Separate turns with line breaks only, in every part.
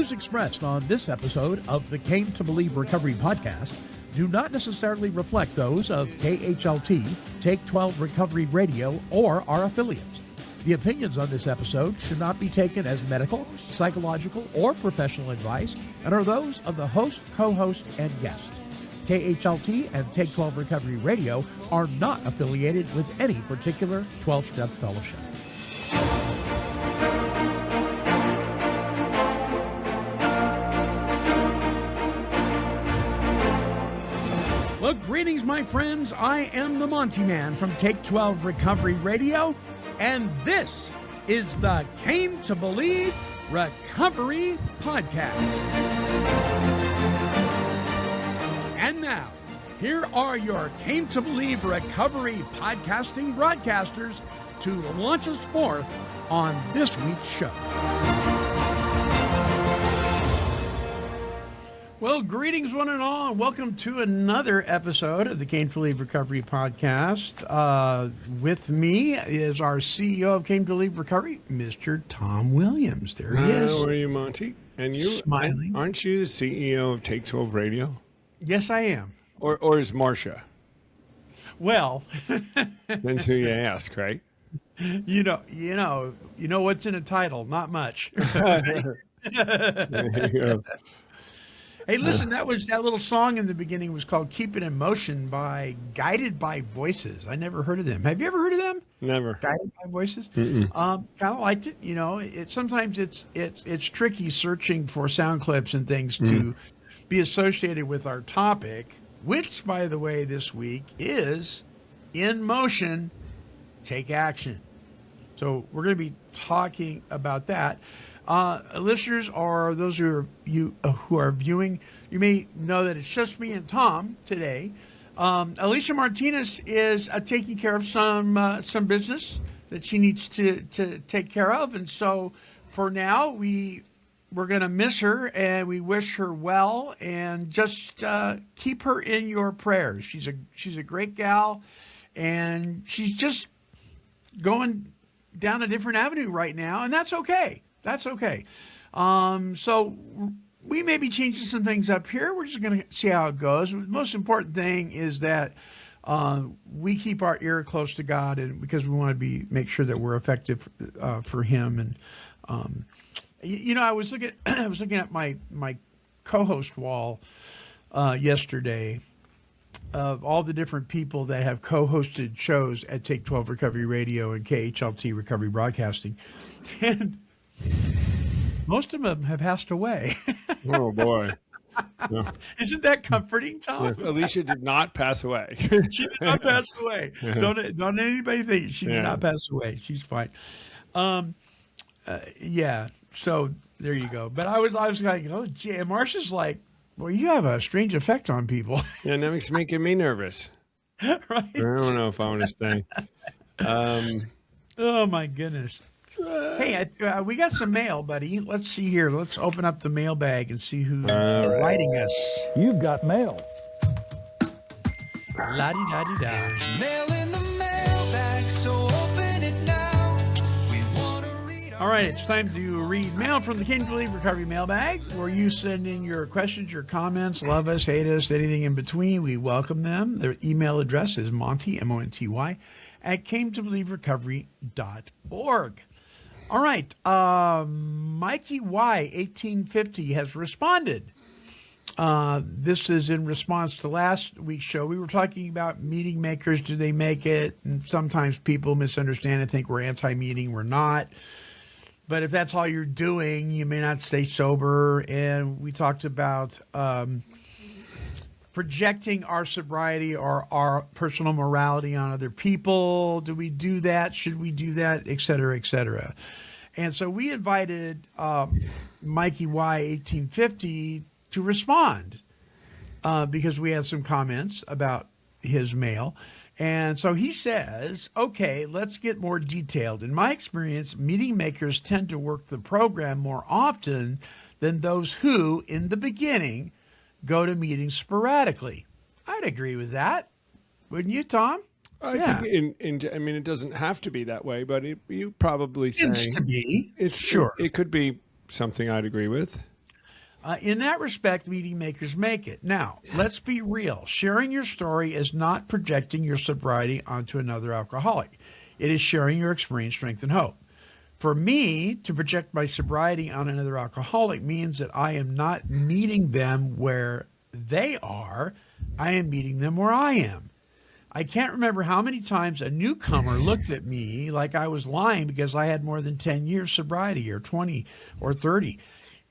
views expressed on this episode of the Came to Believe Recovery podcast do not necessarily reflect those of KHLT, Take 12 Recovery Radio, or our affiliates. The opinions on this episode should not be taken as medical, psychological, or professional advice and are those of the host, co-host, and guests. KHLT and Take 12 Recovery Radio are not affiliated with any particular 12-step fellowship. Well, greetings, my friends. I am the Monty Man from Take 12 Recovery Radio, and this is the Came to Believe Recovery Podcast. And now, here are your Came to Believe Recovery podcasting broadcasters to launch us forth on this week's show. Well, greetings one and all, and welcome to another episode of the Came to Believe Recovery Podcast. With me is our CEO of Came to Believe Recovery, Mr. Tom Williams. There he is.
How are you, Monty? And you,
smiling.
Aren't you the CEO of Take 12 Radio?
Yes, I am.
Or is Marcia?
Well,
Depends who you ask, right?
You know what's in a title? Not much.
There you go.
Hey, listen, that little song in the beginning was called "Keep It in Motion" by Guided by Voices. I never heard of them. Have you ever heard of them?
Never.
Guided by Voices. Kind of liked it. You know, sometimes it's tricky searching for sound clips and things to be associated with our topic, which, by the way, this week is in motion. Take action. So we're going to be talking about that. Listeners, or those who are viewing, you may know that it's just me and Tom today. Alicia Martinez is taking care of some business that she needs to take care of, and so for now we're going to miss her, and we wish her well, and just keep her in your prayers. She's a great gal, and she's just going down a different avenue right now, and that's okay. That's okay. So we may be changing some things up here. We're just going to see how it goes. The most important thing is that we keep our ear close to God, and because we want to make sure that we're effective for Him. And I was looking at my co-host wall yesterday of all the different people that have co-hosted shows at Take 12 Recovery Radio and KHLT Recovery Broadcasting, and most of them have passed away.
Oh, boy. No.
Isn't that comforting, Tom?
Yes, Alicia did not pass away.
She did not pass away. Don't anybody think she did not pass away. She's fine. Yeah. So there you go. But I was like, oh, gee. And Marcia's like, well, you have a strange effect on people.
Yeah, that makes making me nervous.
Right.
I don't know if I want to stay.
Oh my goodness. Hey, we got some mail, buddy. Let's see here. Let's open up the mailbag and see who's writing us.
You've got mail.
La-di-da-di-da.
Mail in the mailbag, so open it now. We want to read.
All right, it's time to read mail from the Came to Believe Recovery mailbag, where you send in your questions, your comments, love us, hate us, anything in between. We welcome them. Their email address is Monty, M-O-N-T-Y, at cametobelieverecovery.org. All right, Mikey Y 1850 has responded. This is in response to last week's show. We were talking about meeting makers. Do they make it? And sometimes people misunderstand and think we're anti-meeting. We're not. But if that's all you're doing, you may not stay sober. And we talked about projecting our sobriety or our personal morality on other people. Do we do that? Should we do that? Et cetera, et cetera. And so we invited Mikey Y 1850 to respond because we had some comments about his mail. And so he says, okay, let's get more detailed. In my experience, meeting makers tend to work the program more often than those who, in the beginning, go to meetings sporadically. I'd agree with that. Wouldn't you, Tom?
I think I mean, it doesn't have to be that way, but you probably saying
to be.
It's
sure.
It could be something I'd agree with.
In that respect, meeting makers make it. Now, let's be real. Sharing your story is not projecting your sobriety onto another alcoholic. It is sharing your experience, strength, and hope. For me, to project my sobriety on another alcoholic means that I am not meeting them where they are. I am meeting them where I am. I can't remember how many times a newcomer looked at me like I was lying because I had more than 10 years sobriety or 20 or 30.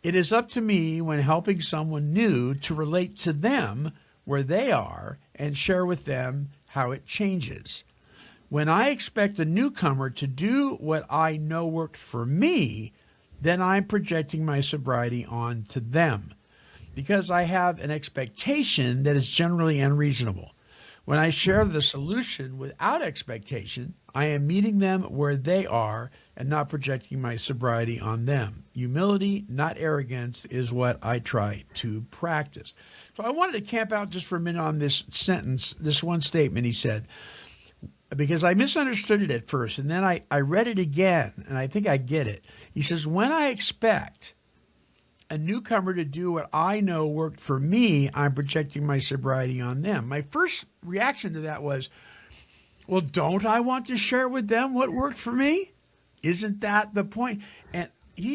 It is up to me when helping someone new to relate to them where they are and share with them how it changes. When I expect a newcomer to do what I know worked for me, then I'm projecting my sobriety onto them because I have an expectation that is generally unreasonable. When I share the solution without expectation, I am meeting them where they are and not projecting my sobriety on them. Humility, not arrogance, is what I try to practice. So I wanted to camp out just for a minute on this sentence, this one statement he said, because I misunderstood it at first, and then I read it again, and I think I get it. He says, when I expect a newcomer to do what I know worked for me, I'm projecting my sobriety on them. My first reaction to that was, well, don't I want to share with them what worked for me? Isn't that the point? And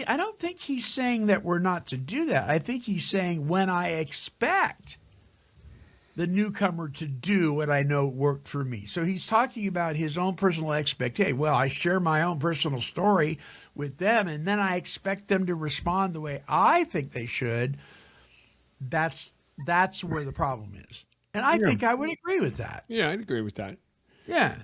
I don't think he's saying that we're not to do that. I think he's saying when I expect the newcomer to do what I know worked for me. So he's talking about his own personal expectation. Well, I share my own personal story with them, and then I expect them to respond the way I think they should. That's where the problem is. And I think I would agree with that.
Yeah, I'd agree with that.
Yeah.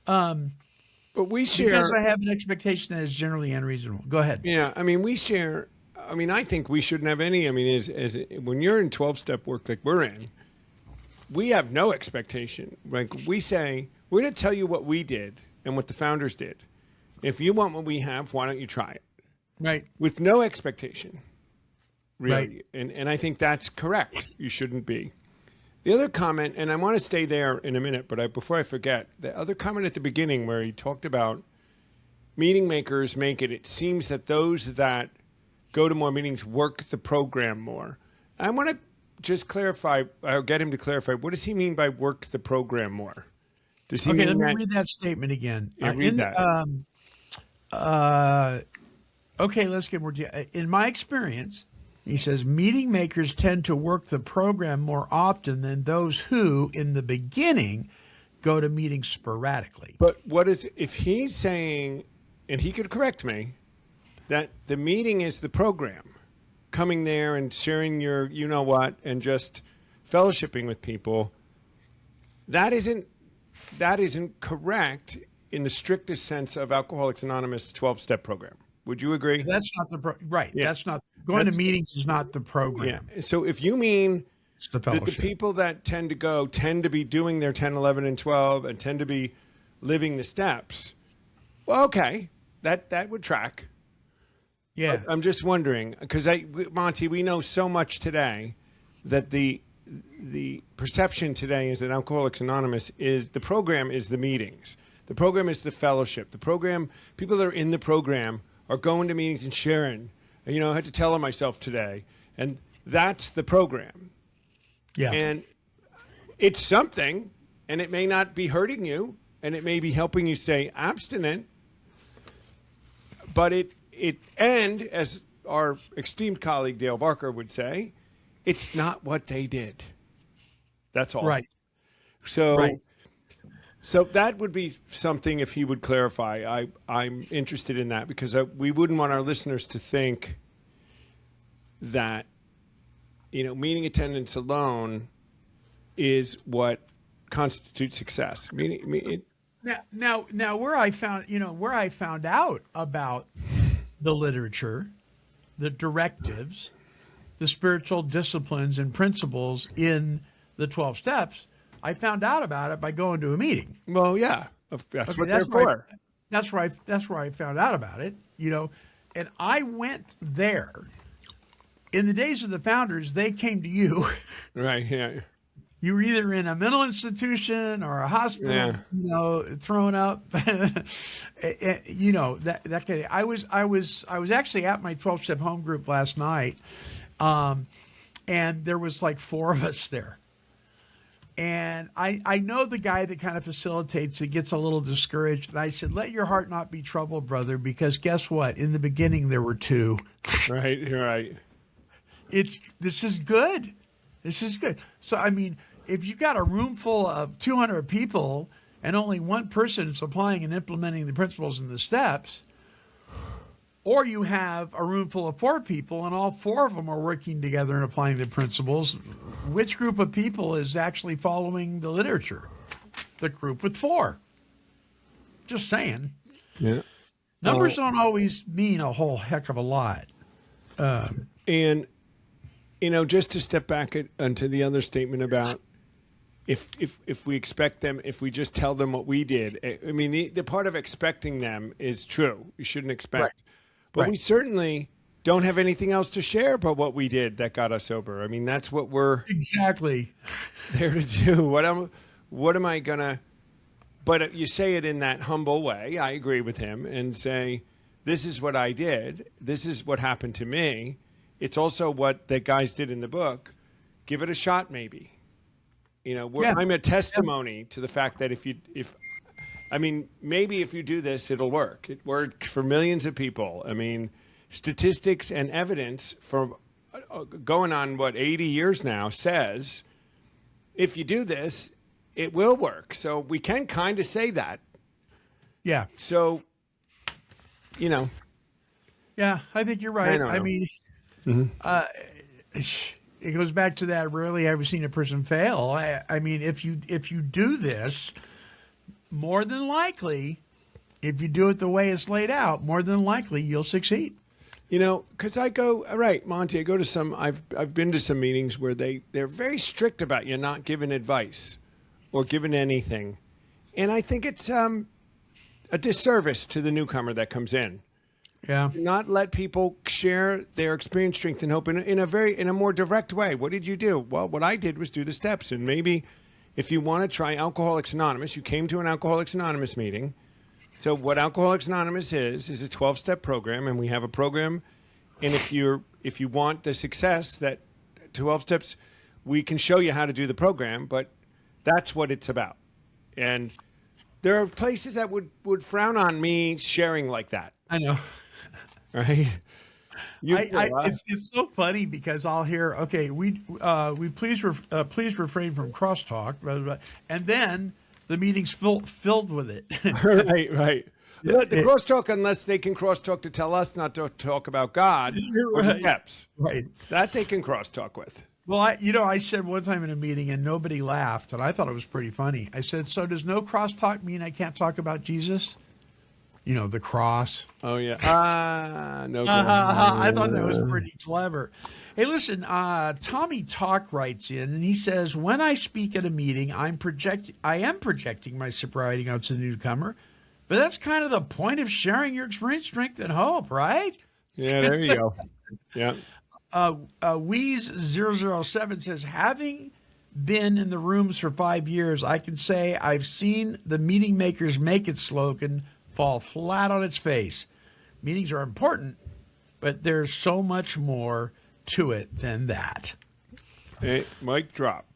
But we share.
Because I have an expectation that is generally unreasonable. Go ahead.
Yeah, I mean, we share. I mean, I think we shouldn't have any. I mean, as when you're in 12-step work like we're in, we have no expectation. Like we say, we're going to tell you what we did and what the founders did. If you want what we have, why don't you try it?
Right.
With no expectation, really.
Right.
And I think that's correct. You shouldn't be. The other comment, and I want to stay there in a minute, but before I forget, the other comment at the beginning where he talked about meeting makers make it. It seems that those that go to more meetings work the program more. I want to just clarify, or get him to clarify, what does he mean by work the program more? Does he
Okay,
mean
let me
that,
read that statement again.
Yeah, read that.
Okay, let's get more. In my experience, he says, meeting makers tend to work the program more often than those who, in the beginning, go to meetings sporadically.
But what is, if he's saying, and he could correct me, that the meeting is the program, coming there and sharing your you know what and just fellowshipping with people, that isn't correct in the strictest sense of Alcoholics Anonymous 12-step program. Would you agree?
That's not the right.
Yeah.
That's not going to meetings is not the program.
Yeah. So if you mean
It's the
that the
fellowship.
people that tend to be doing their 10, 11, and 12 and tend to be living the steps, well, okay, that would track.
Yeah.
I'm just wondering, because Monty, we know so much today that the perception today is that Alcoholics Anonymous is the program is the meetings. The program is the fellowship. The program, people that are in the program are going to meetings and sharing. And, I had to tell on myself today. And that's the program.
Yeah.
And it's something, and it may not be hurting you, and it may be helping you stay abstinent, but and as our esteemed colleague Dale Barker would say, it's not what they did. That's all.
Right.
So,
Right.
So that would be something if he would clarify. I'm interested in that because we wouldn't want our listeners to think that, meeting attendance alone is what constitutes success.
Now, where I found out about the literature, the directives, the spiritual disciplines and principles in the 12 steps, I found out about it by going to a meeting.
Well, yeah, that's
Okay,
what they're for.
That's where I found out about it, and I went there. In the days of the founders, they came to you.
Right, yeah.
you were either in a mental institution or a hospital,
Yeah.
you know, thrown up. You know, that kind of, I was actually at my 12-step home group last night, and there was like 4 of us there. And I know the guy that kind of facilitates it gets a little discouraged. And I said, let your heart not be troubled, brother, because guess what? In the beginning, there were 2.
Right. You're right.
This is good. This is good. So, I mean, if you've got a room full of 200 people and only one person is applying and implementing the principles and the steps, or you have a room full of 4 people and all 4 of them are working together and applying the principles, which group of people is actually following the literature? The group with 4. Just saying.
Yeah.
Numbers don't always mean a whole heck of a lot.
And, you know, just to step back onto the other statement about if we expect them, if we just tell them what we did, I mean, the part of expecting them is true. You shouldn't expect.
Right.
But we certainly don't have anything else to share but what we did that got us sober. I mean, that's what we're
Exactly.
there to do. What am I going to... But you say it in that humble way. I agree with him and say, this is what I did. This is what happened to me. It's also what the guys did in the book. Give it a shot, maybe. You know, I'm a testimony to the fact that maybe if you do this, it'll work. It worked for millions of people. I mean, statistics and evidence for going on, 80 years now says if you do this, it will work. So we can kind of say that.
Yeah.
So, you know.
Yeah, I think you're right. I mean, it goes back to that rarely ever seen a person fail. I mean, if you do this, more than likely, if you do it the way it's laid out, more than likely you'll succeed.
You know, because I go, all right, Monty, I go to some, I've been to some meetings where they're very strict about you not giving advice or giving anything. And I think it's a disservice to the newcomer that comes in.
Yeah.
Not let people share their experience, strength, and hope in a more direct way. What did you do? Well, what I did was do the steps. And maybe if you want to try Alcoholics Anonymous, you came to an Alcoholics Anonymous meeting. So what Alcoholics Anonymous is a 12-step program, and we have a program. And if you want the success that 12 steps, we can show you how to do the program, but that's what it's about. And there are places that would frown on me sharing like that.
I know.
Right?
It's so funny because I'll hear, okay, we please refrain from crosstalk, blah, blah, blah, and then the meeting's filled with it.
Right. The crosstalk, unless they can crosstalk to tell us not to talk about God or the steps.
Right.
That they can crosstalk with.
Well, I said one time in a meeting and nobody laughed, and I thought it was pretty funny. I said, so does no crosstalk mean I can't talk about Jesus? You know, the cross.
Oh, yeah. No.
I thought that was pretty clever. Hey, listen, Tommy Talk writes in, and he says, when I speak at a meeting, I am projecting my sobriety out to the newcomer, but that's kind of the point of sharing your experience, strength, and hope, right?
Yeah, there you go. Yeah.
Wheeze007 says, having been in the rooms for 5 years, I can say I've seen the meeting makers make it slogan fall flat on its face. Meetings are important, but there's so much more to it than that.
Hey, mic drop.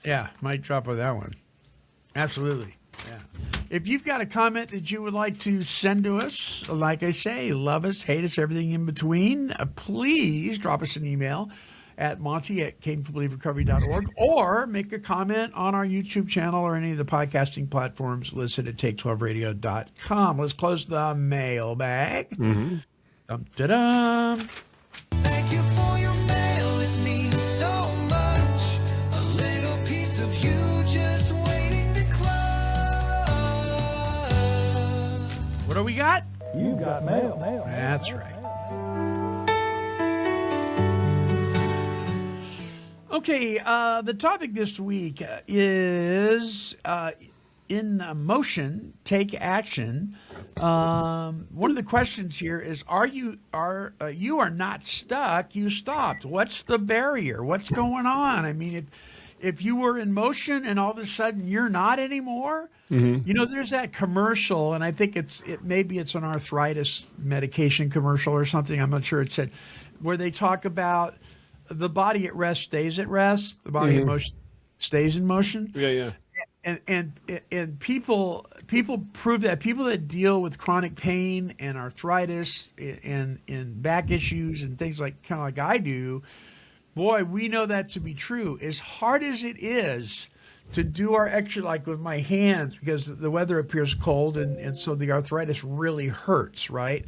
Yeah, mic drop on that one. Absolutely. Yeah. If you've got a comment that you would like to send to us, like I say, love us, hate us, everything in between, please drop us an email at monty@caneforbelieverecovery.org or make a comment on our YouTube channel or any of the podcasting platforms listed at take12radio.com. Let's close the mailbag.
Mm-hmm.
Dum-da-dum.
Thank you for your mail, it means so much. A little piece of you just waiting to close.
What do we got?
You got mail.
That's right. Okay, the topic this week is in motion, take action. One of the questions here is: you are not stuck? You stopped. What's the barrier? What's going on? I mean, if you were in motion and all of a sudden you're not anymore, there's that commercial, and I think maybe it's an arthritis medication commercial or something. I'm not sure. It said where they talk about the body at rest stays at rest, the body in motion stays in motion.
Yeah.
And people prove that people that deal with chronic pain and arthritis and back issues and things like kind of like I do, boy, we know that to be true. As hard as it is to do our exercise, like with my hands, because the weather appears cold and so the arthritis really hurts, right?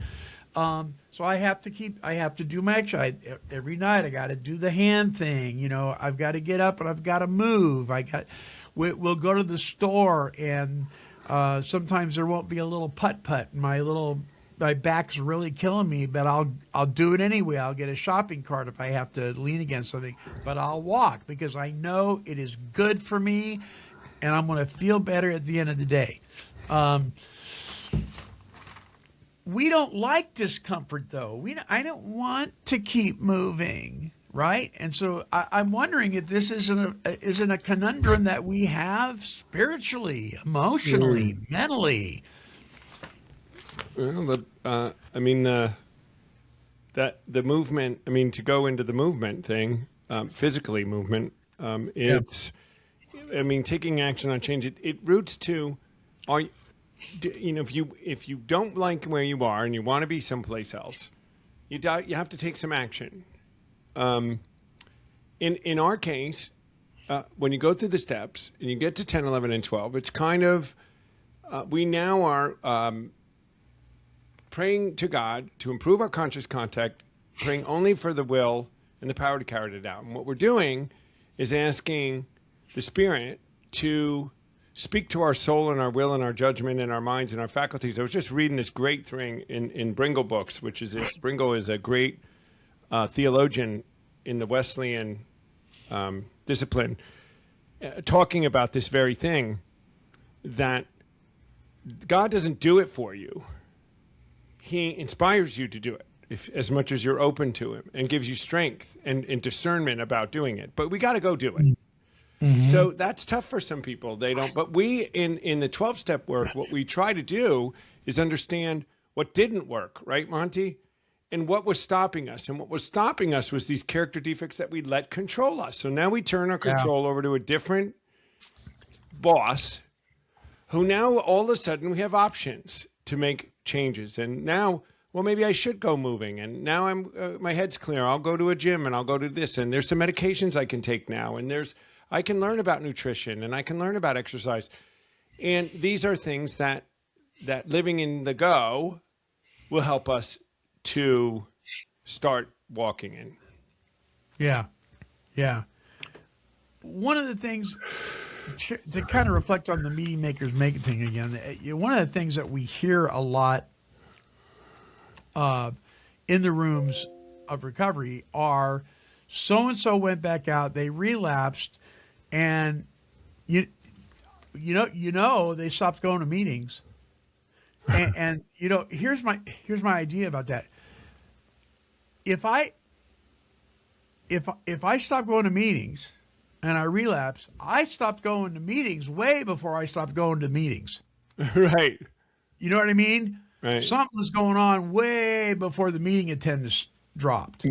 So I have to do my exercise every night. I got to do the hand thing. I've got to get up and I've got to move. We'll go to the store and sometimes there won't be a little putt-putt. My back's really killing me, but I'll do it anyway. I'll get a shopping cart if I have to lean against something, but I'll walk because I know it is good for me and I'm going to feel better at the end of the day. We don't like discomfort, though. I don't want to keep moving, right? And so I'm wondering if this isn't a conundrum that we have spiritually, emotionally, mentally.
Well, the movement. I mean, to go into the movement thing, physically movement. It's. I mean, taking action on change. It roots to, if you don't like where you are and you want to be someplace else, you have to take some action. In our case, when you go through the steps and you get to 10, 11, and 12, it's kind of we now are praying to God to improve our conscious contact, praying only for the will and the power to carry it out. And what we're doing is asking the Spirit to speak to our soul and our will and our judgment and our minds and our faculties. I was just reading this great thing in Bringle books, Bringle is a great theologian in the Wesleyan discipline, talking about this very thing, that God doesn't do it for you. He inspires you to do it as much as you're open to him, and gives you strength and discernment about doing it. But we got to go do it. Mm-hmm. So that's tough for some people. They don't. But we, in the 12-step work, what we try to do is understand what didn't work, right, Monty? And what was stopping us. And what was stopping us was these character defects that we let control us. So now we turn our control over to a different boss, who now all of a sudden we have options to make changes. And now, well, maybe I should go moving. And now my head's clear. I'll go to a gym and I'll go to this. And there's some medications I can take now. And I can learn about nutrition and I can learn about exercise. And these are things that living in the go will help us to start walking in.
Yeah. Yeah. One of the things to kind of reflect on the meeting makers make it thing again, one of the things that we hear a lot in the rooms of recovery are so-and-so went back out, they relapsed, and you know they stopped going to meetings. And here's my idea about that. If I stop going to meetings and I relapse, I stopped going to meetings way before I stopped going to meetings.
Right.
You know what I mean?
Right.
Something was going on way before the meeting attendance dropped.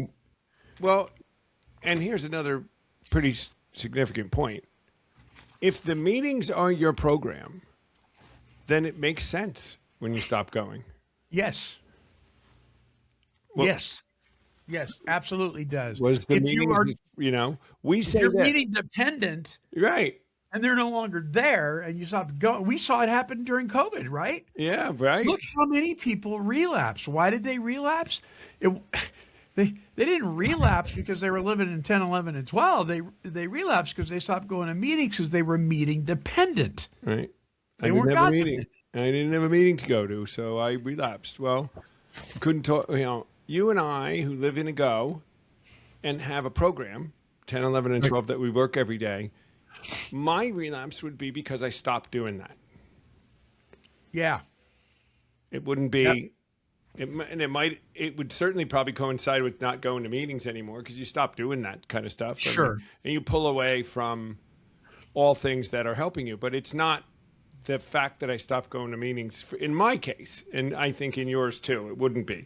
Well, and here's another pretty significant point. If the meetings are your program, then it makes sense when you stop going.
Yes.
Well,
Yes, absolutely does.
Was the meetings, we say
you're
that.
meeting dependent,
Right.
and they're no longer there, and you stop going. We saw it happen during COVID, right?
Yeah, right.
Look how many people relapsed. Why did they relapse? They didn't relapse because they were living in 10, 11, and 12. They relapsed because they stopped going to meetings because they were meeting dependent.
Right.
They weren't
didn't have a
God
meeting. I didn't have a meeting to go to, so I relapsed. Well, couldn't talk. You and I, who live in a go and have a program, 10, 11, and 12, that we work every day, my relapse would be because I stopped doing that.
Yeah.
It wouldn't be, it would certainly probably coincide with not going to meetings anymore because you stop doing that kind of stuff.
Sure.
And you pull away from all things that are helping you. But it's not the fact that I stopped going to meetings in my case, and I think in yours too, it wouldn't be.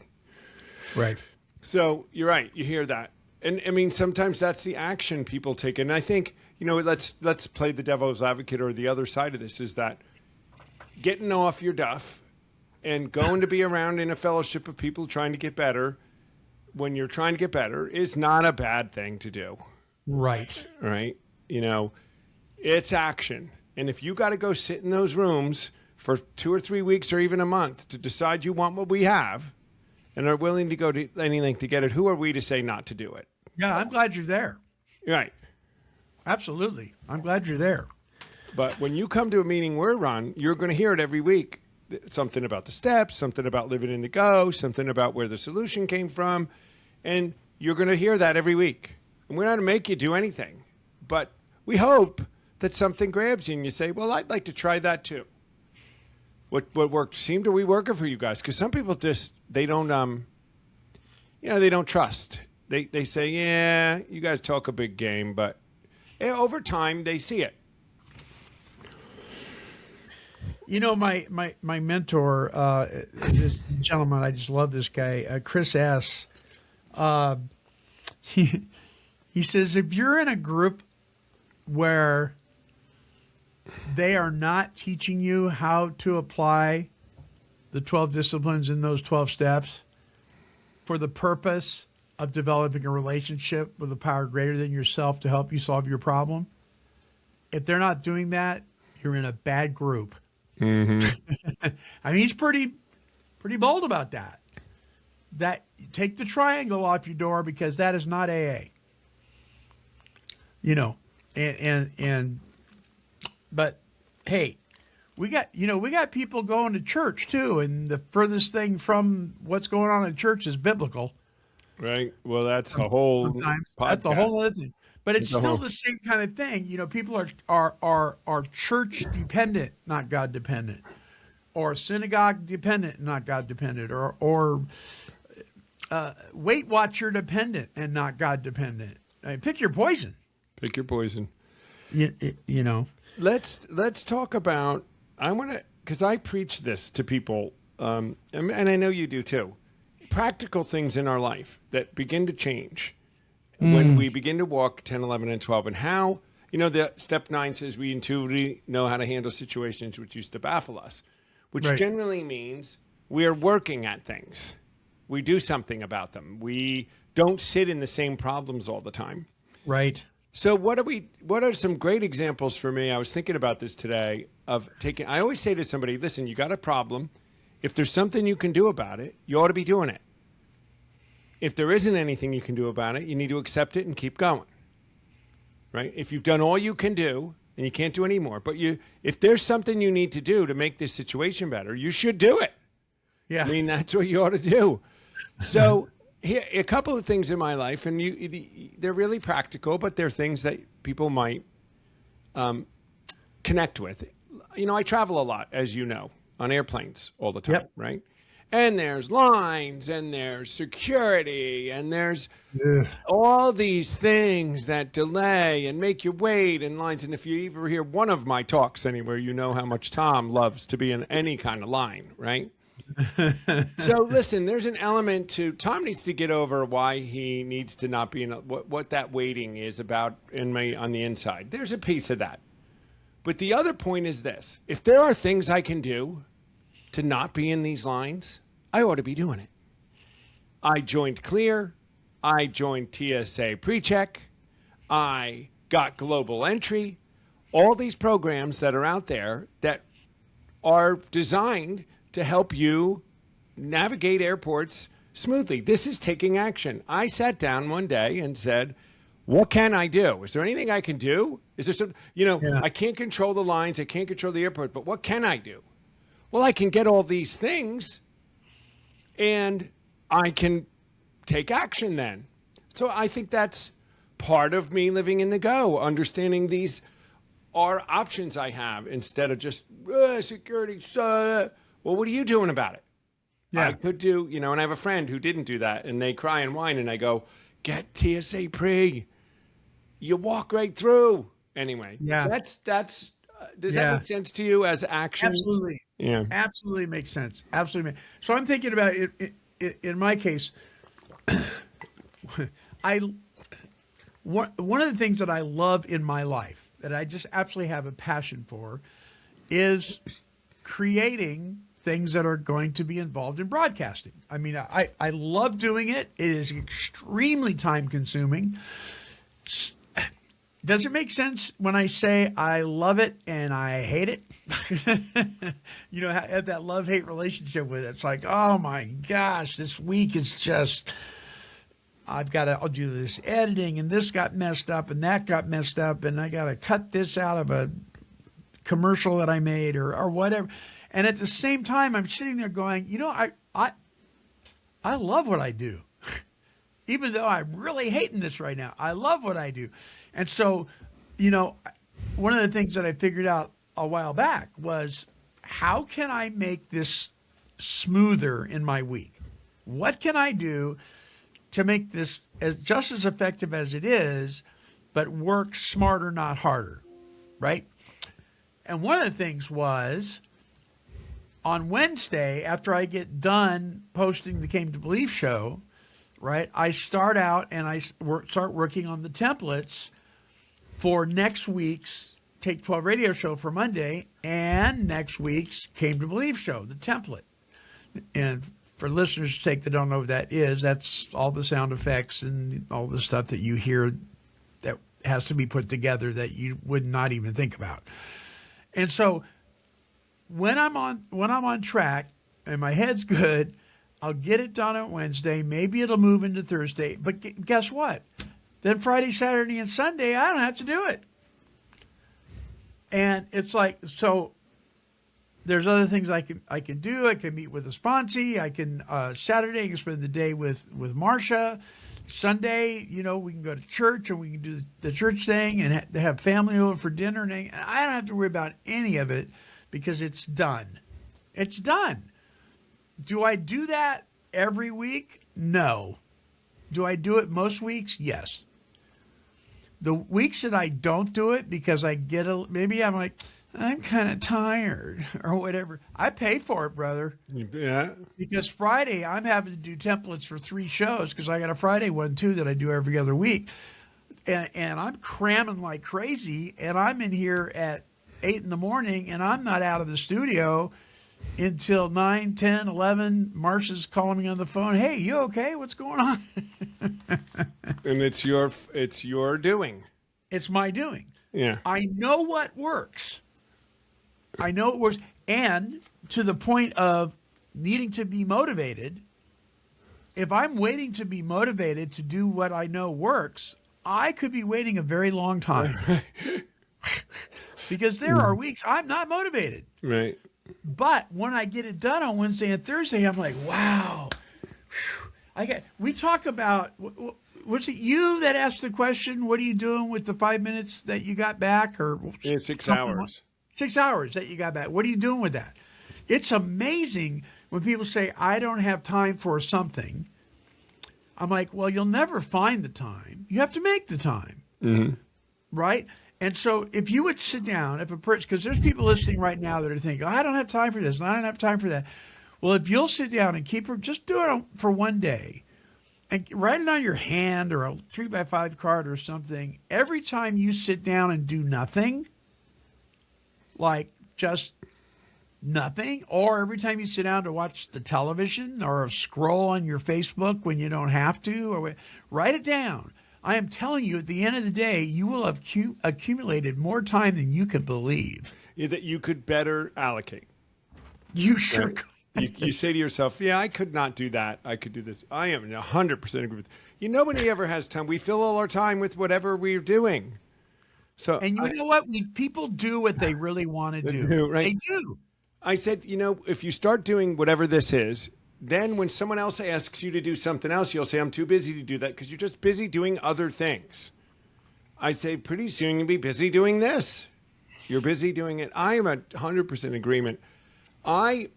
Right.
So you're right. You hear that. And I mean, sometimes that's the action people take. And I think, let's play the devil's advocate, or the other side of this is that getting off your duff and going to be around in a fellowship of people trying to get better when you're trying to get better is not a bad thing to do.
Right.
Right. It's action. And if you got to go sit in those rooms for 2 or 3 weeks or even a month to decide you want what we have and are willing to go to any length to get it, who are we to say not to do it?
Yeah, I'm glad you're there.
Right.
Absolutely. I'm glad you're there.
But when you come to a meeting we're on, you're going to hear it every week. Something about the steps, something about living in the go, something about where the solution came from. And you're going to hear that every week. And we're not going to make you do anything. But we hope that something grabs you and you say, well, I'd like to try that too. What worked seemed to be working for you guys? Because some people just, they don't trust. They say, yeah, you guys talk a big game, but over time they see it.
My mentor, this gentleman, I just love this guy, Chris S. He says, if you're in a group where they are not teaching you how to apply the 12 disciplines in those 12 steps for the purpose of developing a relationship with a power greater than yourself to help you solve your problem, if they're not doing that, you're in a bad group.
Mm-hmm.
I mean, he's pretty bold about that. That take the triangle off your door because that is not AA. But hey, we got people going to church too, and the furthest thing from what's going on in church is biblical.
Right. Well, that's a whole
Sometimes
podcast.
that's a whole other thing. But it's still the same kind of thing. People are church dependent, not God dependent, or synagogue dependent, not God dependent, or Weight Watcher dependent and not God dependent. I mean, pick your poison.
Pick your poison.
You know.
Let's talk about. I want to, because I preach this to people, and I know you do too. Practical things in our life that begin to change when we begin to walk 10, 11, and 12, and how, the step 9 says we intuitively know how to handle situations which used to baffle us, which generally means we are working at things. We do something about them. We don't sit in the same problems all the time.
Right.
So what are some great examples for me? I was thinking about this today of I always say to somebody, listen, you got a problem. If there's something you can do about it, you ought to be doing it. If there isn't anything you can do about it, you need to accept it and keep going. Right? If you've done all you can do and you can't do any more, but if there's something you need to do to make this situation better, you should do it.
Yeah.
I mean, that's what you ought to do. So here, a couple of things in my life, and they're really practical, but they're things that people might connect with. I travel a lot, as you know, on airplanes all the time, right? And there's lines, and there's security, and there's all these things that delay and make you wait in lines. And if you ever hear one of my talks anywhere, you know how much Tom loves to be in any kind of line, right? So listen, there's an element to Tom needs to get over why he needs to not be in what that waiting is about on the inside. There's a piece of that. But the other point is this. If there are things I can do to not be in these lines, I ought to be doing it. I joined Clear. I joined TSA PreCheck. I got Global Entry. All these programs that are out there that are designed to help you navigate airports smoothly. This is taking action. I sat down one day and said, what can I do? Is there anything I can do? Is there some, I can't control the lines. I can't control the airport, but what can I do? Well, I can get all these things and I can take action then. So I think that's part of me living in the go, understanding these are options I have instead of just security. Well, what are you doing about it?
Yeah.
I could do, and I have a friend who didn't do that, and they cry and whine, and I go, get TSA Pre. You walk right through, Anyway,
Yeah.
that's does that
Yeah.
make sense to you as action?
Absolutely.
Yeah.
Absolutely makes sense. Absolutely. So I'm thinking about it in my case. I one of the things that I love in my life that I just absolutely have a passion for is creating things that are going to be involved in broadcasting. I mean, I love doing it. It is extremely time consuming. Does it make sense when I say I love it and I hate it? You know, have that love-hate relationship with it. It's like, oh my gosh, this week is just, I'll do this editing and this got messed up and that got messed up and I got to cut this out of a commercial that I made or whatever. And at the same time, I'm sitting there going, you know, I love what I do. Even though I'm really hating this right now, I love what I do. And so, you know, one of the things that I figured out a while back was, how can I make this smoother in my week? What can I do to make this just as effective as it is, but work smarter, not harder, right? And one of the things was, on Wednesday, after I get done posting the Came to Believe show, right, I start out and I start working on the templates for next week's Take 12 radio show for Monday and next week's Came to Believe show, the template. And for listeners' sake that don't know what that is, that's all the sound effects and all the stuff that you hear that has to be put together that you would not even think about. And so when I'm on track and my head's good, I'll get it done on Wednesday. Maybe it'll move into Thursday. But guess what? Then Friday, Saturday, and Sunday, I don't have to do it. And it's like, so there's other things I can do. I can meet with a sponsee. I can Saturday I can spend the day with Marcia. Sunday, you know, we can go to church and we can do the church thing and have family over for dinner. And I don't have to worry about any of it because it's done. It's done. Do I do that every week? No. Do I do it most weeks? Yes. The weeks that I don't do it because I get maybe I'm like, I'm kind of tired or whatever, I pay for it, brother.
Yeah.
Because Friday I'm having to do templates for 3 shows because I got a Friday one too that I do every other week. And I'm cramming like crazy and I'm in here at 8 in the morning and I'm not out of the studio until 9, 10, 11. Marcia's calling me on the phone. Hey, you okay? What's going on?
And it's your doing.
It's my doing.
Yeah.
I know what works. I know it works. And to the point of needing to be motivated, if I'm waiting to be motivated to do what I know works, I could be waiting a very long time. Because there are weeks I'm not motivated.
Right.
But when I get it done on Wednesday and Thursday, I'm like, wow. We talk about, was it you that asked the question, what are you doing with the 5 minutes that you got back? Or
Yeah, 6 hours.
6 hours that you got back. What are you doing with that? It's amazing when people say, I don't have time for something. I'm like, well, you'll never find the time. You have to make the time.
Mm-hmm.
Right? And so if you would sit down, if a person, because there's people listening right now that are thinking, oh, I don't have time for this and I don't have time for that. Well, if you'll sit down and just do it for one day and write it on your hand or a 3x5 card or something, every time you sit down and do nothing, like just nothing, or every time you sit down to watch the television or scroll on your Facebook when you don't have to, or write it down. I am telling you, at the end of the day, you will have accumulated more time than you can believe.
Yeah, that you could better allocate.
You sure could.
You say to yourself, yeah, I could not do that. I could do this. I am 100% agree with you. Nobody ever has time. We fill all our time with whatever we're doing. So,
and you know what? People do what they really want to do.
Right?
They do.
I said, if you start doing whatever this is, then when someone else asks you to do something else, you'll say, I'm too busy to do that because you're just busy doing other things. I say, pretty soon you'll be busy doing this. You're busy doing it. I am 100% agreement. I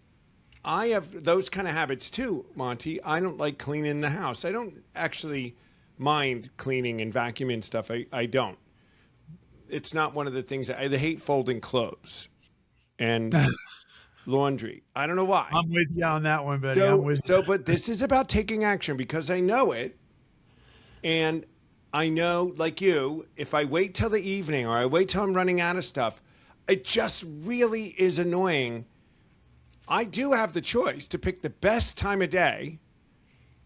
have those kind of habits too, Monty. I don't like cleaning the house. I don't actually mind cleaning and vacuuming stuff. I don't. it's not one of the things I hate folding clothes and laundry. I don't know why.
I'm with you on that one, buddy. I'm with you.
But this is about taking action because I know it. And I know, like you, if I wait till the evening or I wait till I'm running out of stuff, it just really is annoying. I do have the choice to pick the best time of day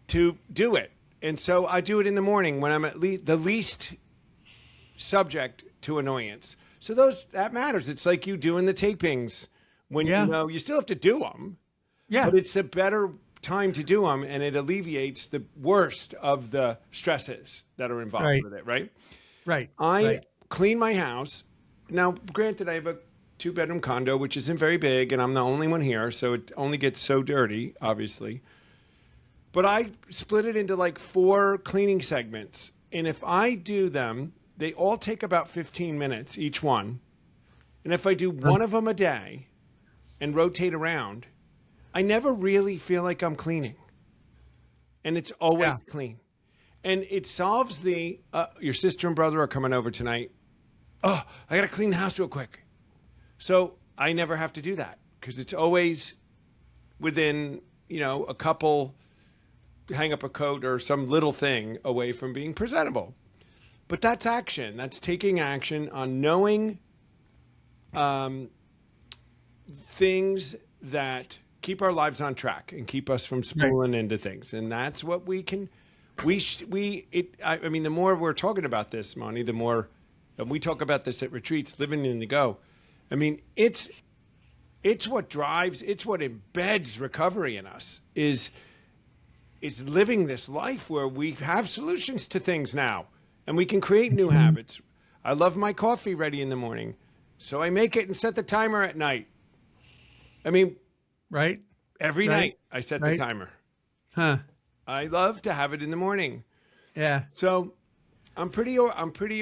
to do it. And so I do it in the morning when I'm at the least subject to annoyance. So that matters. It's like you doing the tapings when you know you still have to do them. Yeah. But it's a better time to do them, and it alleviates the worst of the stresses that are involved with it, right?
Right.
I clean my house. Now, granted, I have a 2-bedroom condo, which isn't very big, and I'm the only one here, so it only gets so dirty, obviously. But I split it into like 4 cleaning segments, and if I do them, they all take about 15 minutes each one. And if I do one of them a day and rotate around, I never really feel like I'm cleaning. And it's always clean. And it solves the, your sister and brother are coming over tonight. Oh, I got to clean the house real quick. So I never have to do that because it's always within, a couple, hang up a coat or some little thing away from being presentable. But that's action. That's taking action on knowing things that keep our lives on track and keep us from spooling into things. And that's what we can, I mean, the more we're talking about this, Monty, the more, and we talk about this at retreats, living in the go. I mean, it's what drives, it's what embeds recovery in us is living this life where we have solutions to things now and we can create new habits. I love my coffee ready in the morning. So I make it and set the timer at night. I mean, every night I set the timer. I love to have it in the morning.
Yeah.
So I'm pretty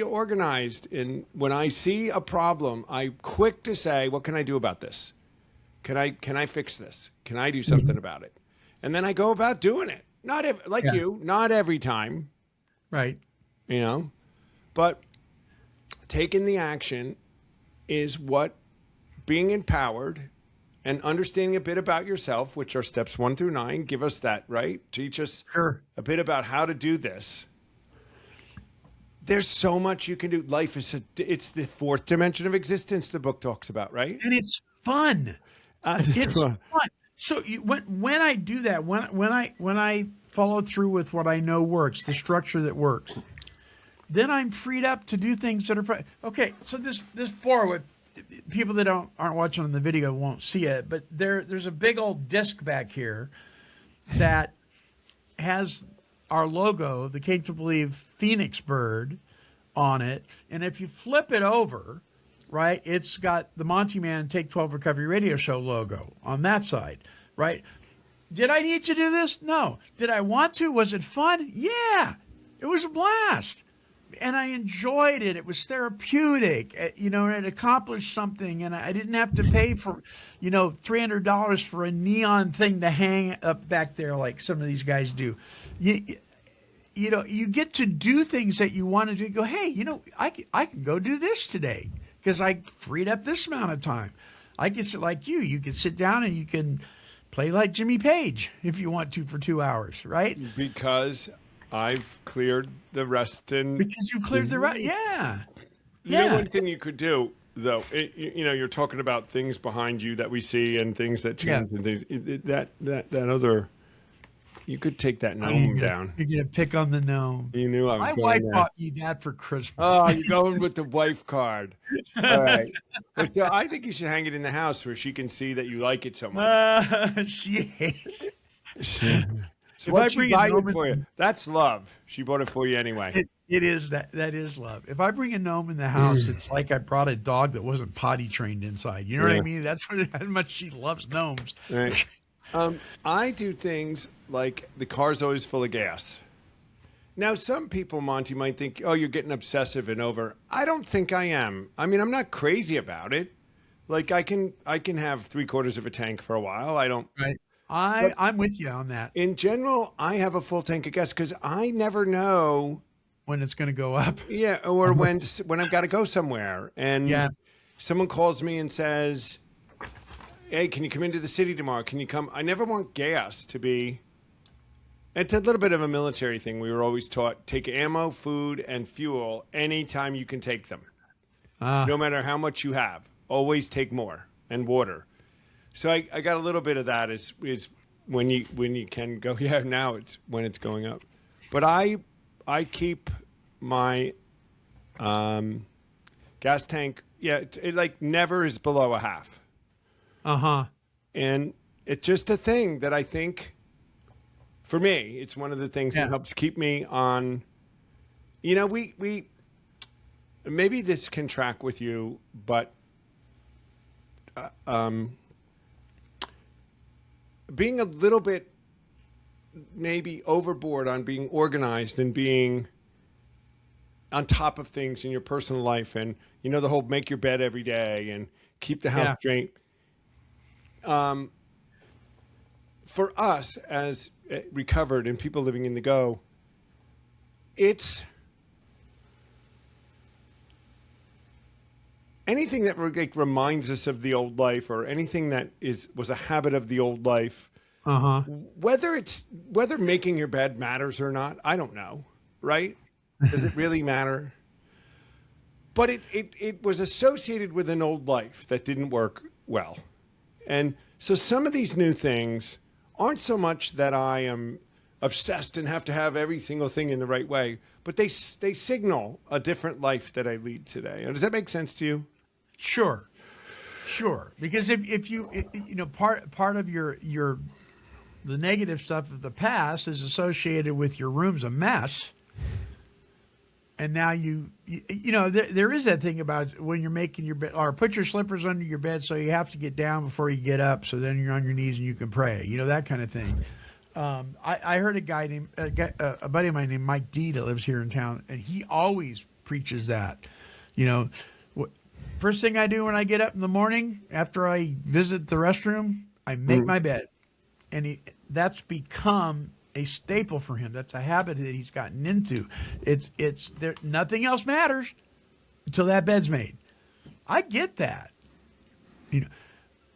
organized. And when I see a problem, I'm quick to say, what can I do about this? Can I fix this? Can I do something about it? And then I go about doing it. Not every time.
Right.
But taking the action is what being empowered and understanding a bit about yourself, which are steps 1 through 9, give us that, right? Teach us a bit about how to do this. There's so much you can do. Life is it's the 4th dimension of existence the book talks about, right?
And it's fun. It's fun. So when I do that, when I follow through with what I know works, the structure that works, then I'm freed up to do things that are fun. Okay, so this board with people that aren't watching on the video won't see it, but there's a big old disc back here that has our logo, the Cake to Believe Phoenix bird, on it. And if you flip it over, right, it's got the Montyman Take 12 Recovery Radio Show logo on that side, right? Did I need to do this? No. Did I want to? Was it fun? Yeah. It was a blast. And I enjoyed it. It was therapeutic, and it accomplished something. And I didn't have to pay for, $300 for a neon thing to hang up back there like some of these guys do. You get to do things that you want to do. You go, hey, I can go do this today because I freed up this amount of time. I can sit like you can sit down and you can play like Jimmy Page if you want to for 2 hours, right?
Because I've cleared the rest.
Because you cleared the rest, yeah.
You know, one thing you could do, though, you're talking about things behind you that we see and things that change and things. That other, you could take that gnome down.
You're going to pick on the gnome.
You knew I was
My
going
wife
there.
bought me that for Christmas.
Oh, you're going with the wife card. All right. So I think you should hang it in the house where she can see that you like it so much.
She hates it.
So what'd she buy it for you? That's love. She bought it for you anyway.
It is that is love. If I bring a gnome in the house, it's like I brought a dog that wasn't potty trained inside. You know what I mean? That's how much she loves gnomes.
Right. I do things like the car's always full of gas. Now, some people, Monty, might think, oh, you're getting obsessive and over. I don't think I am. I mean, I'm not crazy about it. Like I can have 3/4 of a tank for a while. I don't.
Right. I'm with you on that.
In general, I have a full tank of gas because I never know
when it's going to go up.
Yeah, or when I've got to go somewhere and
Yeah.
someone calls me and says, "Hey, can you come into the city tomorrow? Can you come?" I never want gas to be. It's a little bit of a military thing. We were always taught take ammo, food, and fuel anytime you can take them, no matter how much you have. Always take more, and water. So I got a little bit of that. Is when you can go. Yeah, now it's when it's going up, but I keep my gas tank. Yeah, it like never is below a half. And it's just a thing that I think, for me, it's one of the things that helps keep me on. You know, we maybe this can track with you, but being a little bit maybe overboard on being organized and being on top of things in your personal life, and you know the whole make your bed every day and keep the house straight. For us as recovered and people living in the go, it's anything that like reminds us of the old life, or anything that was a habit of the old life. Whether making your bed matters or not, I don't know. Right? Does it really matter? But it was associated with an old life that didn't work well. And so some of these new things aren't so much that I am obsessed and have to have every single thing in the right way, but they signal a different life that I lead today. Does that make sense to you?
Sure. Because if you know, part of the negative stuff of the past is associated with your room's a mess. And now you know, there is that thing about when you're making your bed, or put your slippers under your bed so you have to get down before you get up, so then you're on your knees and you can pray. You know, that kind of thing. I heard a buddy of mine named Mike D that lives here in town, and he always preaches that. You know, first thing I do when I get up in the morning after I visit the restroom, I make my bed, and that's become a staple for him. That's a habit that he's gotten into. It's there. Nothing else matters until that bed's made. I get that, you know,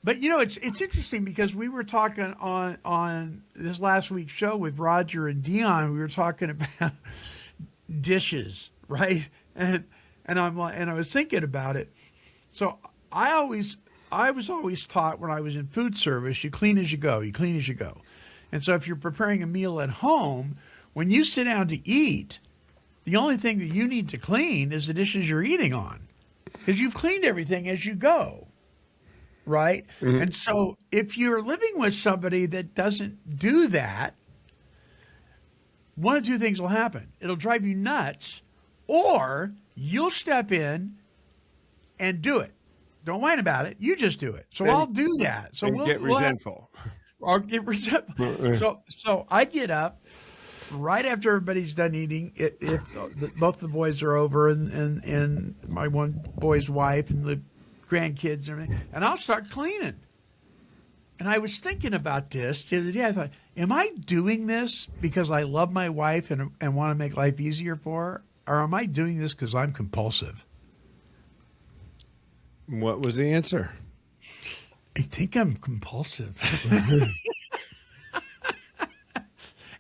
but you know, it's interesting because we were talking on this last week's show with Roger and Dion. We were talking about dishes, right? And I was thinking about it. So I was always taught when I was in food service, you clean as you go. You clean as you go. And so if you're preparing a meal at home, when you sit down to eat, the only thing that you need to clean is the dishes you're eating on, because you've cleaned everything as you go, right? Mm-hmm. And so if you're living with somebody that doesn't do that, one of two things will happen. It'll drive you nuts, or you'll step in and do it. Don't whine about it. You just do it. So I'll do that. So we'll
get resentful.
Or get resentful. So I get up right after everybody's done eating. If both the boys are over, and my one boy's wife and the grandkids and everything, and I'll start cleaning. And I was thinking about this the other day. I thought, am I doing this because I love my wife and want to make life easier for her, or am I doing this because I'm compulsive?
What was the answer?
I think I'm compulsive.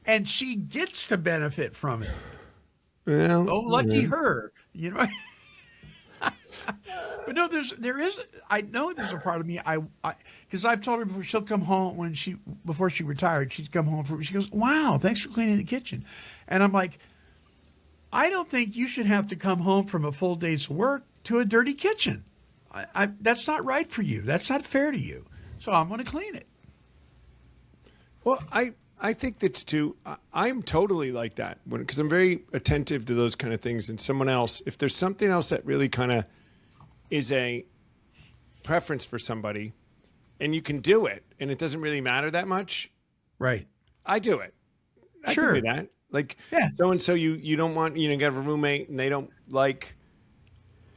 And she gets to benefit from it.
Well,
oh, lucky her, you know. But no, I know there's a part of me, because I've told her before, she'll come home before she retired, she'd come home she goes, wow, thanks for cleaning the kitchen. And I'm like, I don't think you should have to come home from a full day's work to a dirty kitchen. That's not right for you. That's not fair to you. So I'm going to clean it.
Well, I think that's too. I'm totally like that because I'm very attentive to those kind of things. And someone else, if there's something else that really kind of is a preference for somebody, and you can do it, and it doesn't really matter that much,
right?
I do it. I can do that. Like, so and so, you don't want, you have a roommate and they don't like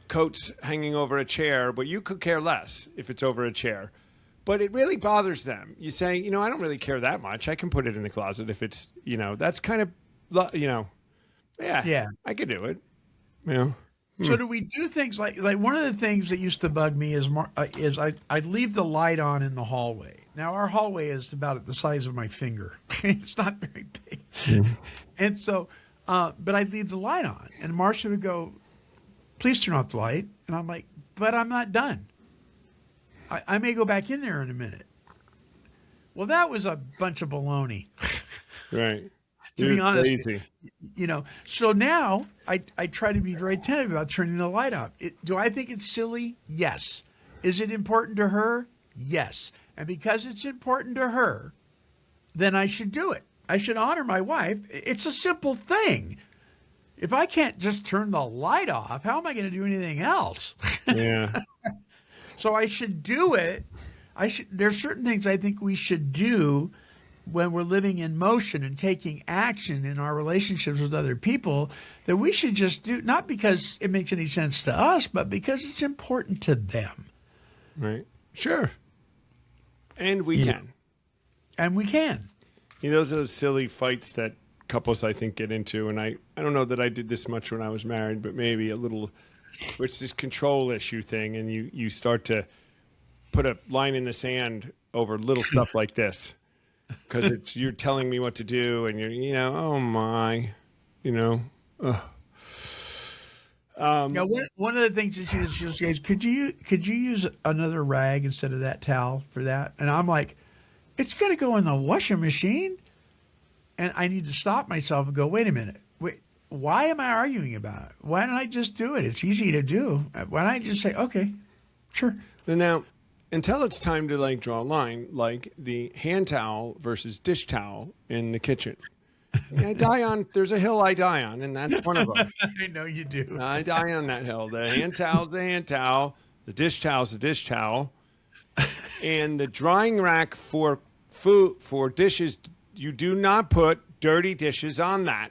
coats hanging over a chair, but you could care less if it's over a chair. But it really bothers them. You say, I don't really care that much. I can put it in the closet if it's, that's kind of, Yeah.
Yeah.
I could do it. You know.
So do we do things like one of the things that used to bug me is I'd leave the light on in the hallway. Now our hallway is about the size of my finger. It's not very big, and so but I'd leave the light on, and Marcia would go, "Please turn off the light," and I'm like, "But I'm not done. I may go back in there in a minute." Well, that was a bunch of baloney.
Right.
To be honest,
crazy.
So now I try to be very attentive about turning the light off. Do I think it's silly? Yes. Is it important to her? Yes. And because it's important to her, then I should do it. I should honor my wife. It's a simple thing. If I can't just turn the light off, how am I going to do anything else?
Yeah.
So I should do it. There's certain things I think we should do when we're living in motion and taking action in our relationships with other people that we should just do, not because it makes any sense to us, but because it's important to them.
Right. Sure. And we can.
And we can.
Those are those silly fights that couples, I think, get into. And I don't know that I did this much when I was married, but maybe a little, which is this control issue thing. And you start to put a line in the sand over little stuff like this. Because you're telling me what to do, and oh my, ugh.
Now, one of the things that she says, could you use another rag instead of that towel for that? And I'm like, it's going to go in the washing machine, and I need to stop myself and go, wait a minute, why am I arguing about it? Why don't I just do it? It's easy to do. Why don't I just say, okay, sure.
And now, until it's time to draw a line, like the hand towel versus dish towel in the kitchen. There's a hill I die on, and that's one of them.
I know you do.
I die on that hill. The hand towel's the hand towel. The dish towel's the dish towel. And the drying rack for dishes, you do not put dirty dishes on that.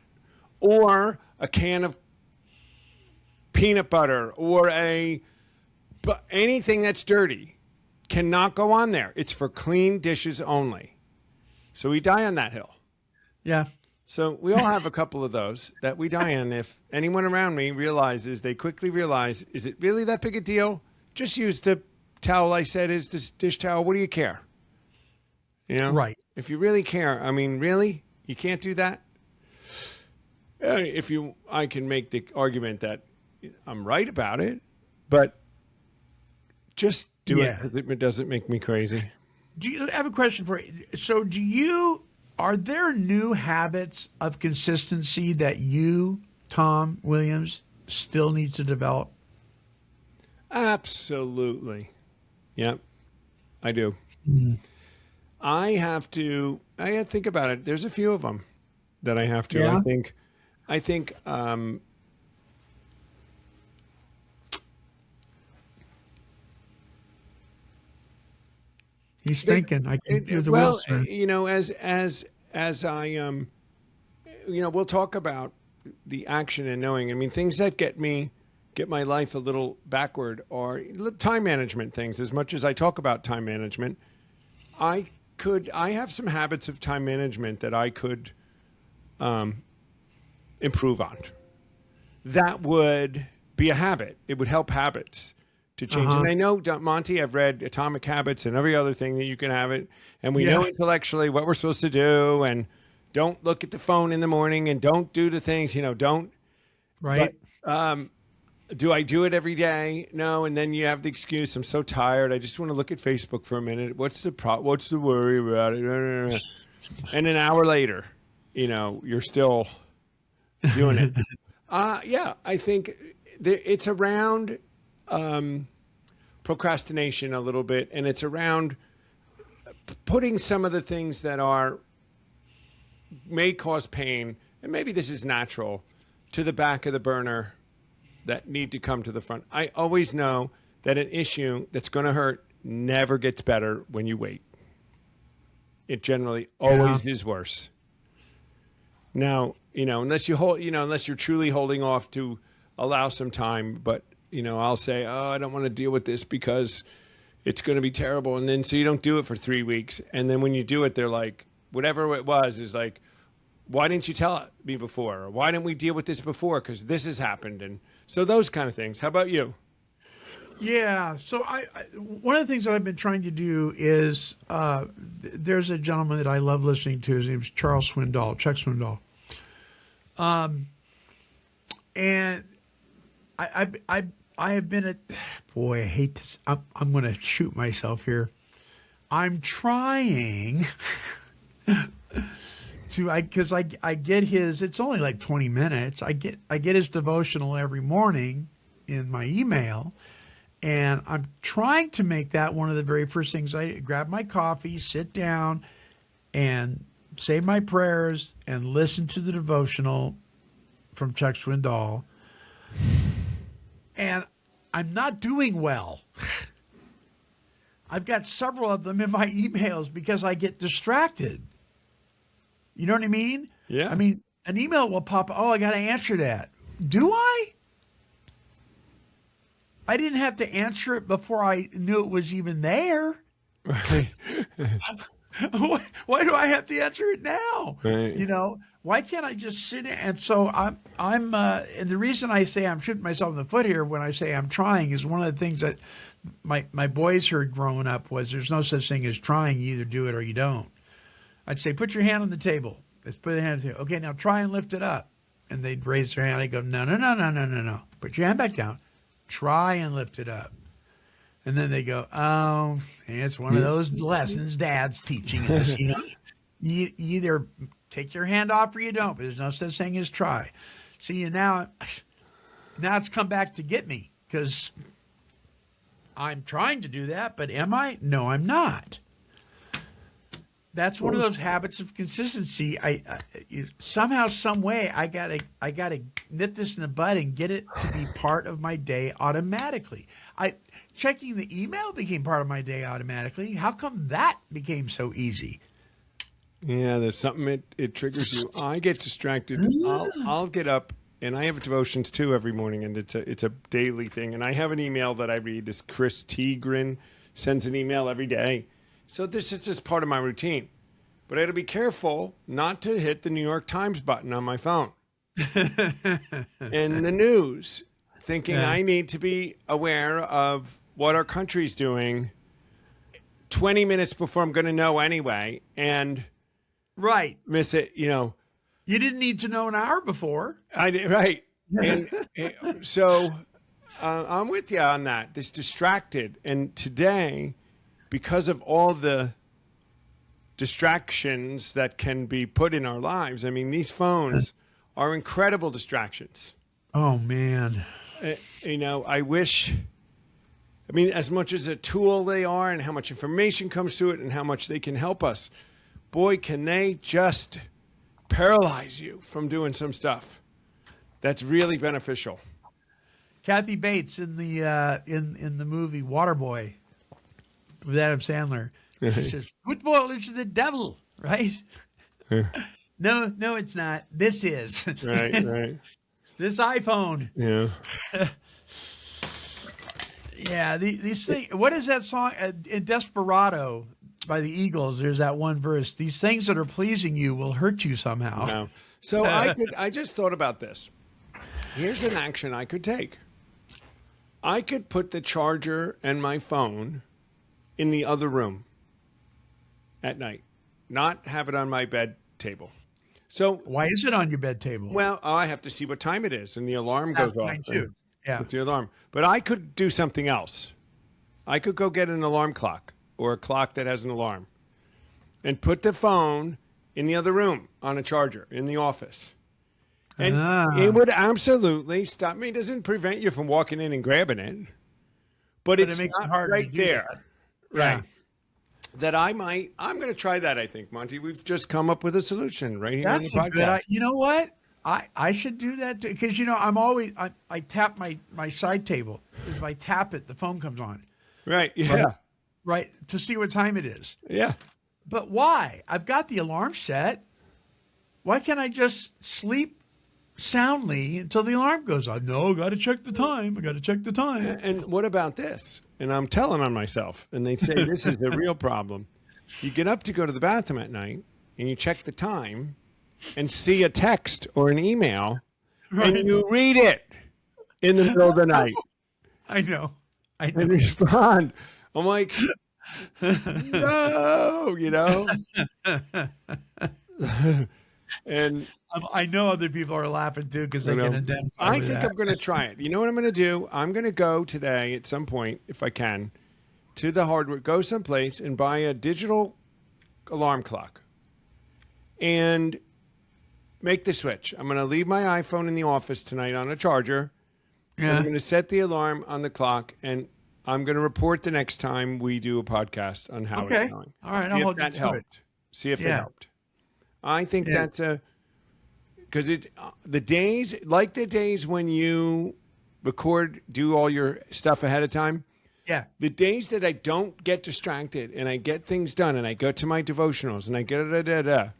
Or a can of peanut butter or anything that's dirty cannot go on there. It's for clean dishes only. So we die on that hill.
Yeah.
So we all have a couple of those that we die on. If anyone around me they quickly realize, is it really that big a deal? Just use the towel I said is this dish towel. What do you care?
Right.
If you really care, really? You can't do that? I can make the argument that I'm right about it, but just do it. It doesn't make me crazy.
I have a question for you. So are there new habits of consistency that you, Tom Williams, still need to develop?
Absolutely. Yep, I do. I have to think about it. There's a few of them that I have to.
Yeah.
I think
He's thinking. I can hear the
well,
wheels turn.
as I we'll talk about the action and knowing. Things that get my life a little backward are time management things. As much as I talk about time management, I have some habits of time management that I could improve on. That would be a habit. It would help habits to change. And I know, Monty, I've read Atomic Habits and every other thing that you can have it. And we know intellectually what we're supposed to do, and don't look at the phone in the morning, and don't do the things, don't.
Right.
But, do I do it every day? No. And then you have the excuse, I'm so tired. I just want to look at Facebook for a minute. What's the worry about it? And an hour later, you're still doing it. I think it's around procrastination a little bit, and it's around putting some of the things that may cause pain, and maybe this is natural, to the back of the burner that need to come to the front. I always know that an issue that's going to hurt never gets better when you wait. It generally always is worse. Now, unless you're truly holding off to allow some time, but I'll say, I don't want to deal with this because it's going to be terrible. And then, so you don't do it for 3 weeks. And then when you do it, they're like, whatever it was is like, why didn't you tell me before? Or why didn't we deal with this before? Because this has happened. And so those kind of things. How about you?
Yeah. So I one of the things that I've been trying to do is there's a gentleman that I love listening to. His name's Chuck Swindoll. And I have been at, boy, I hate this. I'm going to shoot myself here. I'm trying because I get his, it's only like 20 minutes. I get his devotional every morning in my email. And I'm trying to make that one of the very first things. I grab my coffee, sit down, and say my prayers and listen to the devotional from Chuck Swindoll. And I'm not doing well. I've got several of them in my emails because I get distracted. You know what I mean?
Yeah.
I mean, an email will pop up. Oh, I got to answer that. Do I? I didn't have to answer it before I knew it was even there.
Right.
Why do I have to answer it now?
Right.
You know, why can't I just sit in? And so and the reason I say I'm shooting myself in the foot here when I say I'm trying is one of the things that my boys heard growing up was there's no such thing as trying. You either do it or you don't. I'd say, put your hand on the table. Let's put the hand on the table. Okay, now try and lift it up. And they'd raise their hand. I'd go, no. Put your hand back down. Try and lift it up. And then they go, oh, it's one of those lessons Dad's teaching us. You know, you either take your hand off or you don't, but there's no such thing as try. See, now it's come back to get me because I'm trying to do that, but am I? No, I'm not. That's one of those habits of consistency. Somehow, some way, I gotta nip this in the bud and get it to be part of my day automatically. Checking the email became part of my day automatically. How come that became so easy?
Yeah, there's something it triggers you. I get distracted. I'll get up and I have devotions too every morning, and it's a daily thing. And I have an email that I read. This Chris Tegrin sends an email every day. So this is just part of my routine. But I got to be careful not to hit the New York Times button on my phone. And the news, thinking I need to be aware of what our country's doing 20 minutes before I'm going to know anyway, and
right,
miss it, you know.
You didn't need to know an hour before.
I did, right. And so I'm with you on that. This distracted. And today, because of all the distractions that can be put in our lives, I mean, these phones are incredible distractions.
Oh, man.
You know, I wish, I mean, as much as a tool they are and how much information comes to it and how much they can help us, boy, can they just paralyze you from doing some stuff that's really beneficial.
Kathy Bates in the movie Waterboy with Adam Sandler, she says, "Football is the devil," right? No, it's not. This is.
Right.
This iPhone.
Yeah.
Yeah, these things. What is that song? In Desperado by the Eagles, there's that one verse. These things that are pleasing you will hurt you somehow.
No. So I just thought about this. Here's an action I could take. I could put the charger and my phone in the other room at night, not have it on my bed table. So
why is it on your bed table?
Well, I have to see what time it is, and the alarm goes off.
Mine too. Yeah,
it's the alarm. But I could do something else. I could go get an alarm clock or a clock that has an alarm, and put the phone in the other room on a charger in the office. And it would absolutely stop me. It doesn't prevent you from walking in and grabbing it, but it's
it makes
not
it hard
right there.
That.
Right.
Yeah.
That I'm going to try that, I think, Monty. We've just come up with a solution right here on the podcast.
Good, you know what? I should do that too, because, you know, I tap my side table. If I tap it, the phone comes on.
Right. Yeah.
Right. To see what time it is.
Yeah.
But why? I've got the alarm set. Why can't I just sleep soundly until the alarm goes on? No, got to check the time. I got to check the time.
And what about this? And I'm telling on myself. And they say this is the real problem. You get up to go to the bathroom at night and you check the time and see a text or an email
Right.
and you read it in the middle of the night
I know.
and respond. I'm like, no, you know? And
I know other people are laughing too because they can identify
I
with
think
that.
I'm going to try it. You know what I'm going to do? I'm going to go today at some point, if I can, to the hardware, go someplace and buy a digital alarm clock and make the switch. I'm going to leave my iPhone in the office tonight on a charger. And I'm going to set the alarm on the clock, and I'm going to report the next time we do a podcast on how
Okay.
it's going.
All right,
See
I'll
if
hold you
that
to
helped.
it.
See if it
Yeah.
helped. I think
Yeah.
that's because the days when you do all your stuff ahead of time.
Yeah.
The days that I don't get distracted and I get things done and I go to my devotionals and I get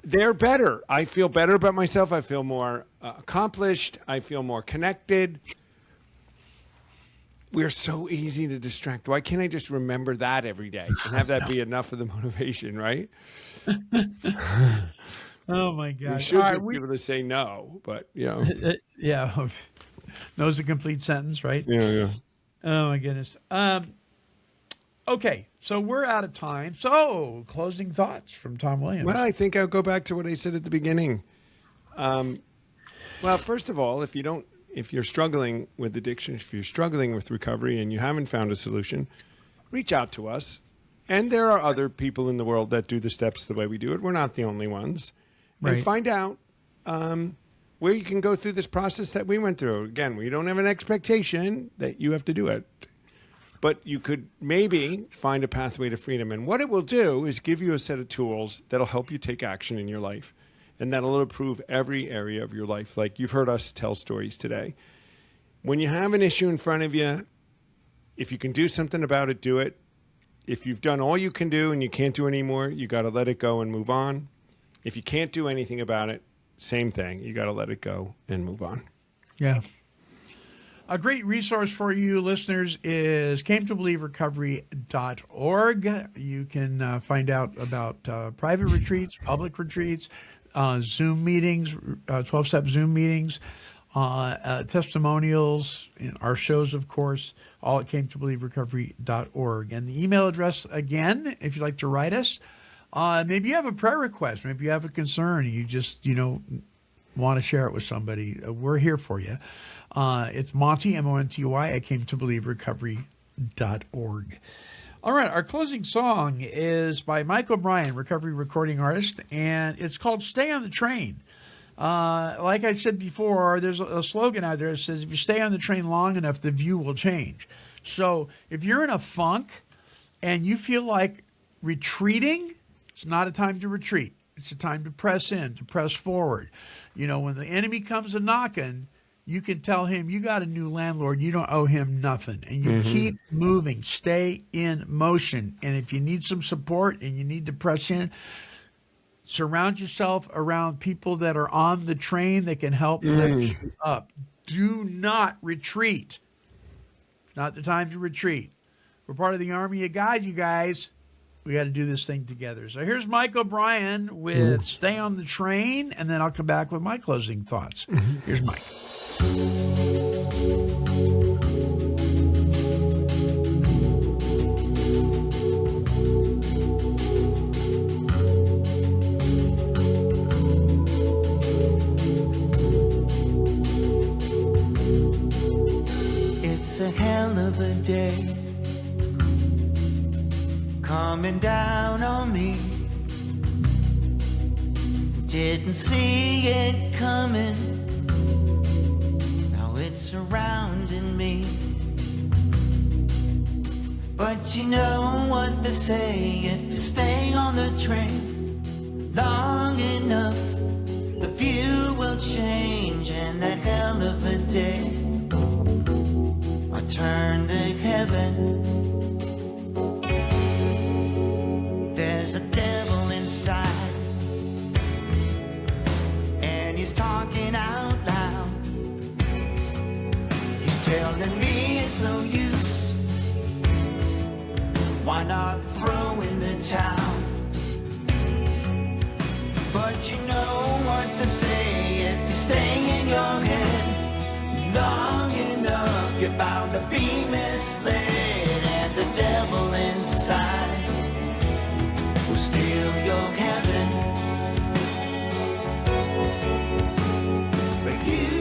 they're better. I feel better about myself. I feel more accomplished. I feel more connected. We're so easy to distract. Why can't I just remember that every day and have that be enough of the motivation, right?
Oh my
We
gosh.
should
All right,
be able to say no, but you know.
yeah. Knows a complete sentence, right?
Yeah.
Oh my goodness. Okay, so we're out of time. So closing thoughts from Tom Williams.
Well, I think I'll go back to what I said at the beginning. Well, first of all, if you're struggling with addiction, if you're struggling with recovery and you haven't found a solution, reach out to us. And there are other people in the world that do the steps the way we do it. We're not the only ones.
Right.
And find out where you can go through this process that we went through. Again, we don't have an expectation that you have to do it, but you could maybe find a pathway to freedom. And what it will do is give you a set of tools that'll help you take action in your life, and that'll improve every area of your life. Like you've heard us tell stories today. When you have an issue in front of you, if you can do something about it, do it. If you've done all you can do and you can't do anymore, you got to let it go and move on. If you can't do anything about it, same thing. You got to let it go and move on.
Yeah. A great resource for you listeners is cametobelieverecovery.org. You can find out about private retreats, public retreats, Zoom meetings, 12-step Zoom meetings, testimonials, our shows, of course, all at cametobelieverecovery.org. And the email address, again, if you'd like to write us, maybe you have a prayer request, maybe you have a concern, you just, want to share it with somebody, we're here for you. It's Monty, M-O-N-T-Y, at cametobelieverecovery.org. All right, our closing song is by Mike O'Brien, recovery recording artist, and it's called Stay on the Train. Like I said before, there's a slogan out there that says, if you stay on the train long enough, the view will change. So if you're in a funk and you feel like retreating, it's not a time to retreat. It's a time to press in, to press forward. When the enemy comes a-knocking, you can tell him you got a new landlord. You don't owe him nothing. And you keep moving. Stay in motion. And if you need some support and you need to press in, surround yourself around people that are on the train that can help lift you up. Do not retreat. Not the time to retreat. We're part of the Army of God, you guys. We got to do this thing together. So here's Mike O'Brien with Stay on the Train, and then I'll come back with my closing thoughts. Here's Mike.
It's a hell of a day coming down on me. Didn't see it coming. Now it's surrounding me. But you know what they say, if you stay on the train long enough, the view will change. And that hell of a day, I turn to heaven. There's a devil inside, and he's talking out loud. He's telling me it's no use. Why not throw in the towel? But you know what they say, if you stay in your head long enough, you're bound to be misled, and the devil inside will steal your heaven. But you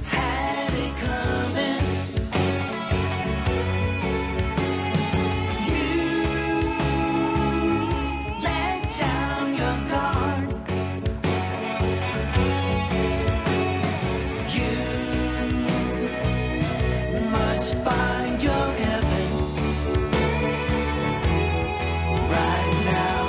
had it coming. You let down your guard. You must find your heaven right now.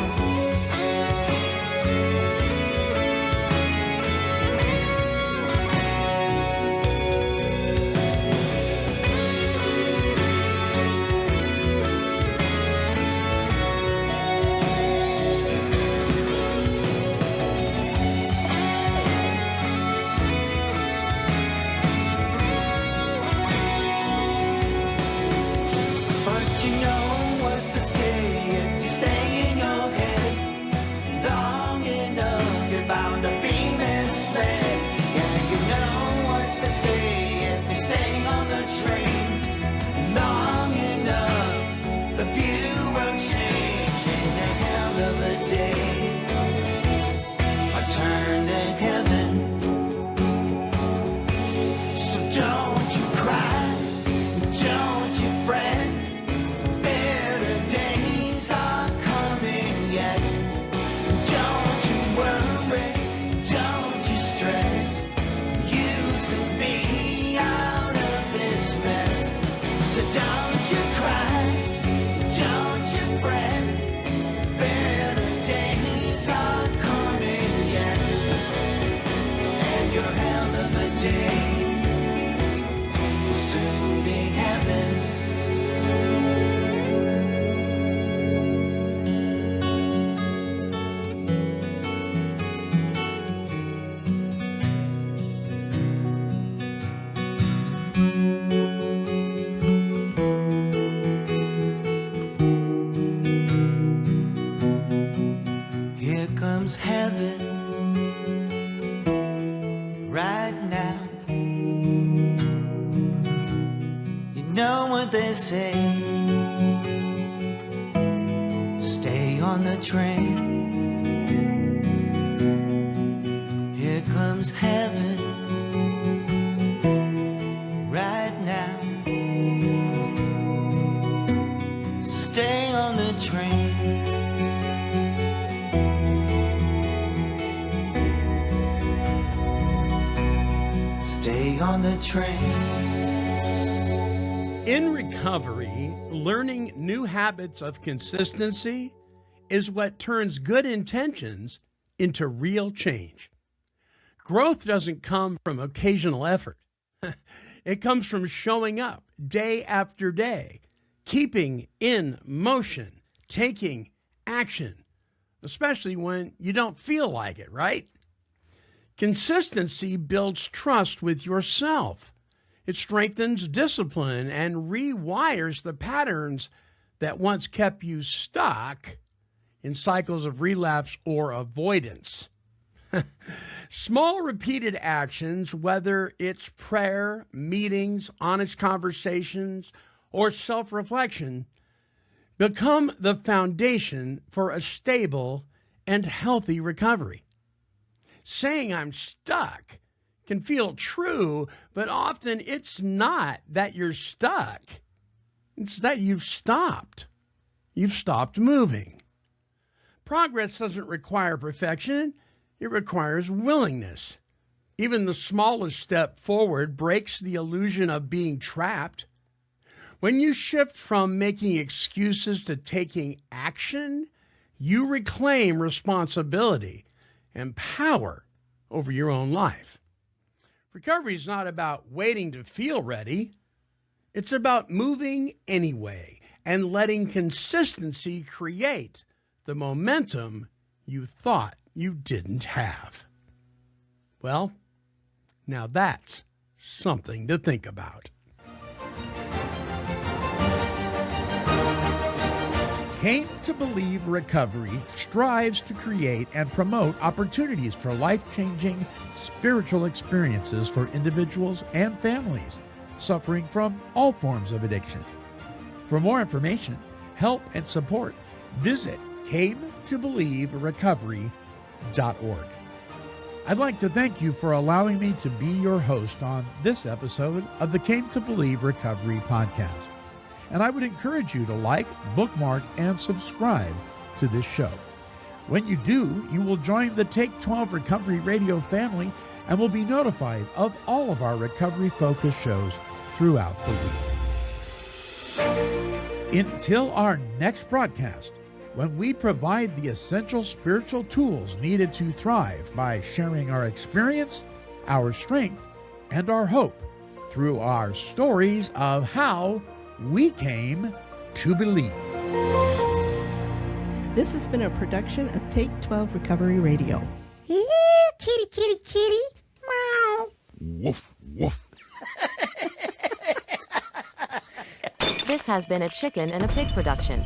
But you know what they say, if you stay in your head long enough, you're bound to be misled. Yeah, you know what they say, if you stay on the train long enough, the view will change in a hell of a day. I turn to heaven, so don't you cry, don't you fret. Better days are coming yet. Don't you worry, don't you stress. You'll soon be out of this mess. So don't you cry, don't you fret. Better days are coming yet. And your hell of a day will soon be heaven. Here comes heaven right now. You know what they say, stay on the train. Here comes heaven right now. Stay on the train. Stay on the train.
In recovery, learning new habits of consistency is what turns good intentions into real change. Growth doesn't come from occasional effort. It comes from showing up day after day, keeping in motion, taking action, especially when you don't feel like it, right? Consistency builds trust with yourself. It strengthens discipline and rewires the patterns that once kept you stuck in cycles of relapse or avoidance. Small repeated actions, whether it's prayer, meetings, honest conversations, or self-reflection, become the foundation for a stable and healthy recovery. Saying I'm stuck can feel true, but often it's not that you're stuck. It's that you've stopped. You've stopped moving. Progress doesn't require perfection. It requires willingness. Even the smallest step forward breaks the illusion of being trapped. When you shift from making excuses to taking action, you reclaim responsibility and power over your own life. Recovery is not about waiting to feel ready. It's about moving anyway and letting consistency create the momentum you thought you didn't have. Well, now that's something to think about.
Came to Believe Recovery strives to create and promote opportunities for life-changing spiritual experiences for individuals and families suffering from all forms of addiction. For more information, help, and support, visit cametobelieverecovery.org. I'd like to thank you for allowing me to be your host on this episode of the Came to Believe Recovery podcast. And I would encourage you to like, bookmark, and subscribe to this show. When you do, you will join the Take 12 Recovery Radio family and will be notified of all of our recovery-focused shows throughout the week. Until our next broadcast, when we provide the essential spiritual tools needed to thrive by sharing our experience, our strength, and our hope through our stories of how we came to believe.
This has been a production of Take 12 Recovery Radio.
Kitty, kitty, kitty. Meow.
Woof, woof.
This has been a Chicken and a Pig production.